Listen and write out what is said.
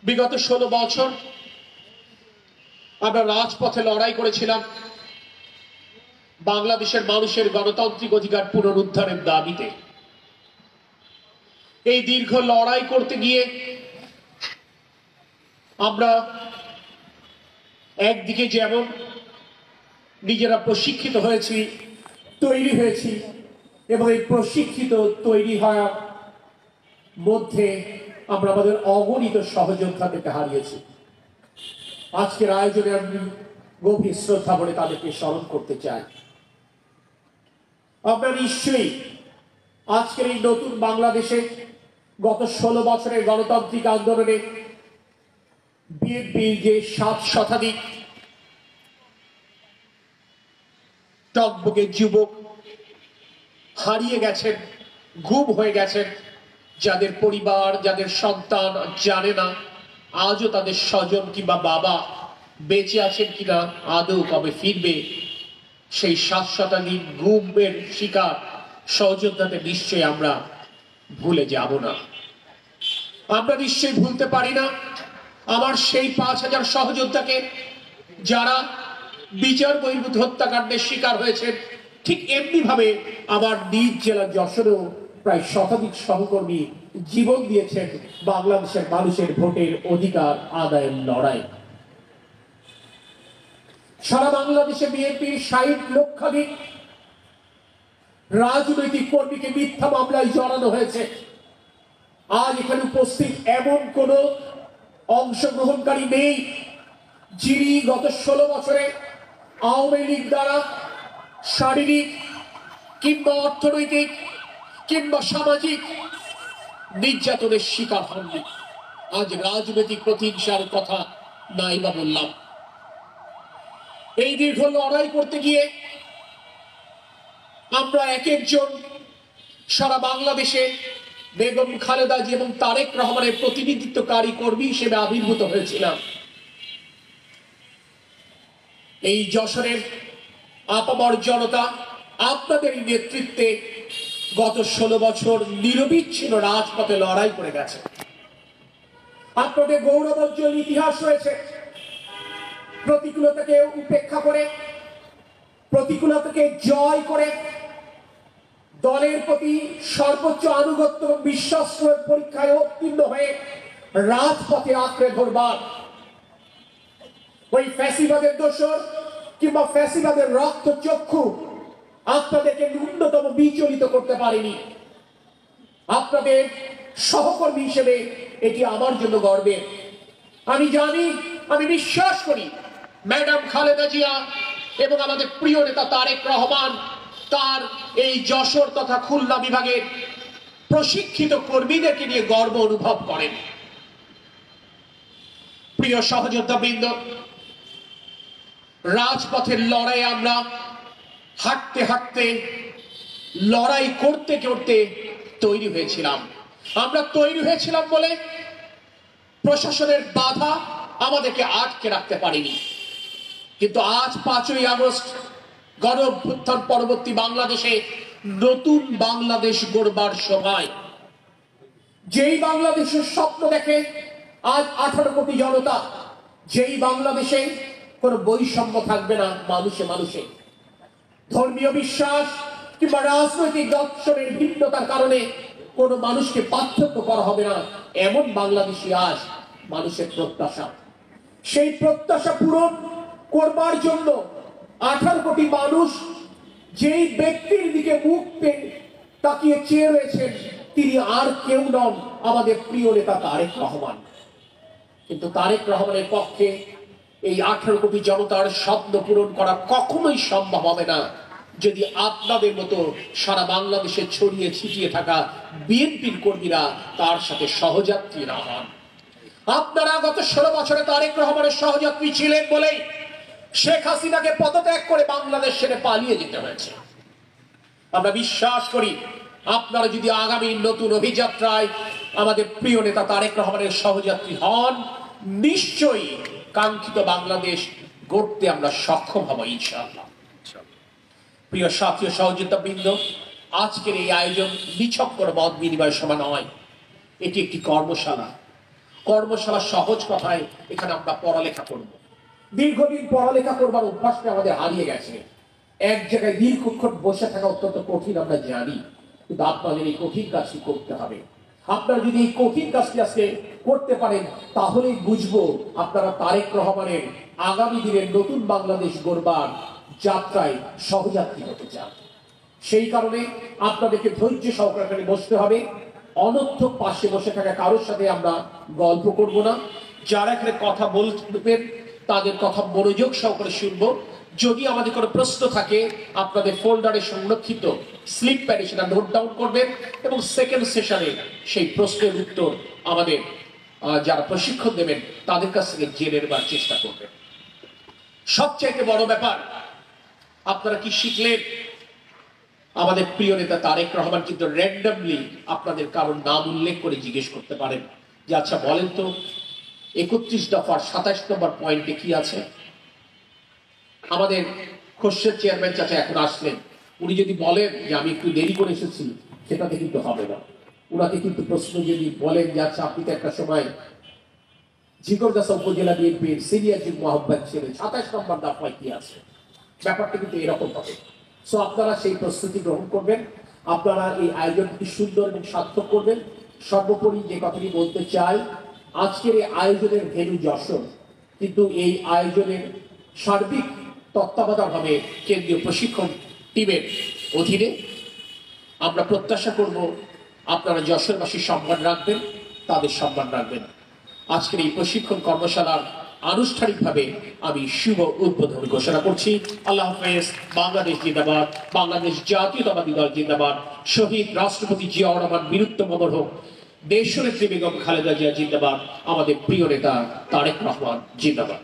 বিগত 16 বছর আমরা রাজপথে লড়াই করেছিলাম বাংলাদেশের মানুষের গণতান্ত্রিক অধিকার পুনরুদ্ধারের দাবিতে। এই দীর্ঘ লড়াই করতে গিয়ে আমরা একদিকে যেমন নিজেরা প্রশিক্ষিত হয়েছি, তৈরি হয়েছি, এবং এই প্রশিক্ষিত তৈরি হওয়ার মধ্যে আমরা আমাদের অগণিত সহযোদ্ধাদেরকে হারিয়েছি। আজকের আয়োজনে আমি গভীর শ্রদ্ধা বলে তাদেরকে স্মরণ করতে চাই। আপনারা নিশ্চয়ই আজকের এই নতুন বাংলাদেশে গত 16 বছরের গণতান্ত্রিক আন্দোলনে বিএনপির যে 7 শতাধিক টকবকে যুবক হারিয়ে গেছেন, গুম হয়ে গেছেন, যাদের পরিবার, যাদের সন্তান জানে না আজও তাদের স্বজন কিংবা বাবা বেঁচে আছেন কিনা, আদৌ কবে ফিরবে, সেই 7 শতাধিক গুমের শিকার সহযোদ্ধাদের নিশ্চয়ই আমরা ভুলে যাব না। আমরা নিশ্চয়ই ভুলতে পারি না আমার সেই 5000 সহযোদ্ধাকে যারা বিচার বহির্ভূত হত্যাকাণ্ডের শিকার হয়েছেন। ঠিক এমনি ভাবে আমার নিজ জেলা যশোরেও প্রায় শতাধিক সহকর্মী জীবন দিয়েছেন বাংলাদেশের মানুষের ভোটের অধিকার আদায়ের লড়াই। সারা বাংলাদেশে বিএনপির 60 লক্ষাধিক রাজনৈতিক কর্মীকে মিথ্যা মামলায় জড়ানো হয়েছে। আজ এখানে উপস্থিত এমন কোন অংশগ্রহণকারী নেই যিনি গত 16 বছরে আওয়ামী লীগ দ্বারা শারীরিক কিংবা অর্থনৈতিক কিংবা সামাজিক নির্যাতনের শিকার হননি। আজ রাজনৈতিক প্রতিহিংসার কথা নাই বা বললাম। এই দীর্ঘ লড়াই করতে গিয়ে আমরা এক একজন সারা বাংলাদেশে বেগম খালেদা জি এবং তারেক রহমানের প্রতিনিধিত্বকারী কর্মী হিসেবে আবির্ভূত হয়েছিলাম। এই যশোরের আপামর জনতা আপনাদের নেতৃত্বে গত 16 বছর নিরবিচ্ছিন্ন রাজপথে লড়াই করে গেছে। আপনাদের গৌরবোজ্জ্বল ইতিহাস রয়েছে। প্রতিকূলতাকে উপেক্ষা করে, প্রতিকূলতাকে জয় করে, দলের প্রতি সর্বোচ্চ আনুগত্য এবং বিশ্বাসের পরীক্ষায় উত্তীর্ণ হয়ে রাজপথে আঁকড়ে ধরবার ওই ফ্যাসিবাদের দোসর কিংবা ফ্যাসিবাদের রক্ত চক্ষু আপনাদেরকে ন্যূনতম বিচলিত করতে পারেনি। আপনাদের সহকর্মী হিসেবে এটি আমার জন্য গর্বের। আমি জানি, আমি বিশ্বাস করি ম্যাডাম খালেদা জিয়া এবং আমাদের প্রিয় নেতা তারেক রহমান তার এই যশোর তথা খুলনা বিভাগের প্রশিক্ষিত কর্মীদেরকে নিয়ে গর্ব অনুভব করেন। প্রিয় সহযোদ্ধাবৃন্দ, রাজপথের লড়াই আমরা হাঁটতে হাঁটতে, লড়াই করতে করতে তৈরি হয়েছিলাম। আমরা তৈরি হয়েছিলাম বলে প্রশাসনের বাধা আমাদেরকে আটকে রাখতে পারেনি। কিন্তু আজ 5ই আগস্ট গণ অভ্যুত্থান পরবর্তী বাংলাদেশে নতুন বাংলাদেশ গড়বার সময়, যেই বাংলাদেশের স্বপ্ন দেখে আজ 18 কোটি জনতা, যেই বাংলাদেশে কোনো বৈষম্য থাকবে না মানুষে মানুষে, ধর্মীয় বিশ্বাস কিংবা রাজনৈতিক দর্শনের ভিন্নতার কারণে কোনো মানুষকে পার্থক্য করা হবে না, এমন বাংলাদেশই আজ মানুষের প্রত্যাশা। সেই প্রত্যাশা পূরণ করবার জন্য 18 কোটি মানুষ যেই ব্যক্তির দিকে মুখ তাকিয়ে চেয়ে রয়েছেন তিনি আর কেউ নন, আমাদের প্রিয় নেতা তারেক রহমান। কিন্তু তারেক রহমানের পক্ষে এই 18 কোটি জনতার স্বপ্ন পূরণ করা কখনোই সম্ভব হবে না যদি আপনাদের মতো সারা বাংলাদেশে ছড়িয়ে ছিটিয়ে থাকা বিএনপির কর্মীরা তার সাথে সহযাত্রী না হন। আপনারা গত 16 বছরে তারেক রহমানের সহযাত্রী ছিলেন বলেই শেখ হাসিনাকে পদত্যাগ করে বাংলাদেশ ছেড়ে পালিয়ে যেতে হয়েছে। আমরা বিশ্বাস করি আপনারা যদি আগামী নতুন অভিযাত্রায় আমাদের প্রিয় নেতা তারেক রহমানের সহযাত্রী হন, নিশ্চয়ই কাঙ্ক্ষিত বাংলাদেশ গড়তে আমরা সক্ষম হব ইনশাআল্লাহ। প্রিয় সাথী ও সহযোদ্ধাবৃন্দ, আজকের এই আয়োজন নিছক কোনো মত বিনিময় সভা নয়, এটি একটি কর্মশালা। কর্মশালা সহজ কথায় এখানে আমরা পড়ালেখা করব। দীর্ঘদিন পড়ালেখা করবার অভ্যাসটা আমাদের হারিয়ে গেছে। এক জায়গায় দীর্ঘক্ষণ বসে থাকা অত্যন্ত কঠিন আমরা জানি, কিন্তু আপনাদের এই কঠিন কাজটি করতে হবে। আপনারা যদি এই কঠিন কাজটি আজকে করতে পারেন তাহলেই বুঝবো আপনারা তারেক রহমানের আগামী দিনের নতুন বাংলাদেশ গড়বার যাত্রায় সহযাত্রী হতে চান। সেই কারণে আপনাদেরকে ধৈর্য সহকারে বসতে হবে। অনর্থক পাশে বসে থাকা কারোর সাথে আমরা গল্প করব না। যারা এখানে কথা বলবেন তাদের কথা মনোযোগ সহকারে শুনবো। যদি আমাদের কোনো প্রশ্ন থাকে আপনাদের ফোল্ডারে সংরক্ষিত স্লিপ প্যাডে সেটা নোট ডাউন করবেন এবং সেকেন্ড সেশনে সেই প্রশ্নের উত্তর আমাদের যারা প্রশিক্ষণ দেবেন তাদের কাছ থেকে জেনে নেবার চেষ্টা করবেন। সবচাইতে বড় ব্যাপার, আপনারা কি শিখলেন? আমাদের প্রিয় নেতা তারেক রহমান কিন্তু র্যান্ডমলি আপনাদের কারোর নাম উল্লেখ করে জিজ্ঞেস করতে পারেন যে আচ্ছা বলেন তো 31 দফার 27 নম্বর পয়েন্টে কি আছে। আমাদের খোরশেদ চেয়ারম্যান চাচা এখন আসলেন, উনি যদি বলেন যে আমি একটু দেরি করে এসেছি সেটাতে কিন্তু হবে না। উনাকে কিন্তু প্রশ্ন যদি বলেন যে আচ্ছা আপনি তো একটা সময় ঝিকরগাছা উপজেলা বিএনপির সিনিয়র যুগ্ম আহ্বায়ক ছিলেন, 27 নম্বর দফায় কি আছে, ব্যাপারটা কিন্তু এরকম হবে। সো আপনারা সেই প্রস্তুতি গ্রহণ করবেন, আপনারা এই আয়োজনটি সুন্দর এবং সার্থক করবেন। সর্বোপরি যে কথাটি বলতে চাই, আজকের এই আয়োজনের ভেন্যু যশোর, কিন্তু এই আয়োজনের সার্বিক তত্ত্বাবধান হবে কেন্দ্রীয় প্রশিক্ষণ টিমের অধীনে। আমরা প্রত্যাশা করব আপনারা যশোরবাসীর সম্মান রাখবেন, তাদের সম্মান রাখবেন। আজকের এই প্রশিক্ষণ কর্মশালার আনুষ্ঠানিকভাবে আমি শুভ উদ্বোধন ঘোষণা করছি। আল্লাহ হাফেজ। বাংলাদেশ জিন্দাবাদ, বাংলাদেশ জাতীয়তাবাদী দল জিন্দাবাদ, শহীদ রাষ্ট্রপতি জিয়াউর রহমান বীরত্ব অমর হোক, দেশনেত্রী বেগম খালেদা জিয়া জিন্দাবাদ, আমাদের প্রিয় নেতা তারেক রহমান জিন্দাবাদ।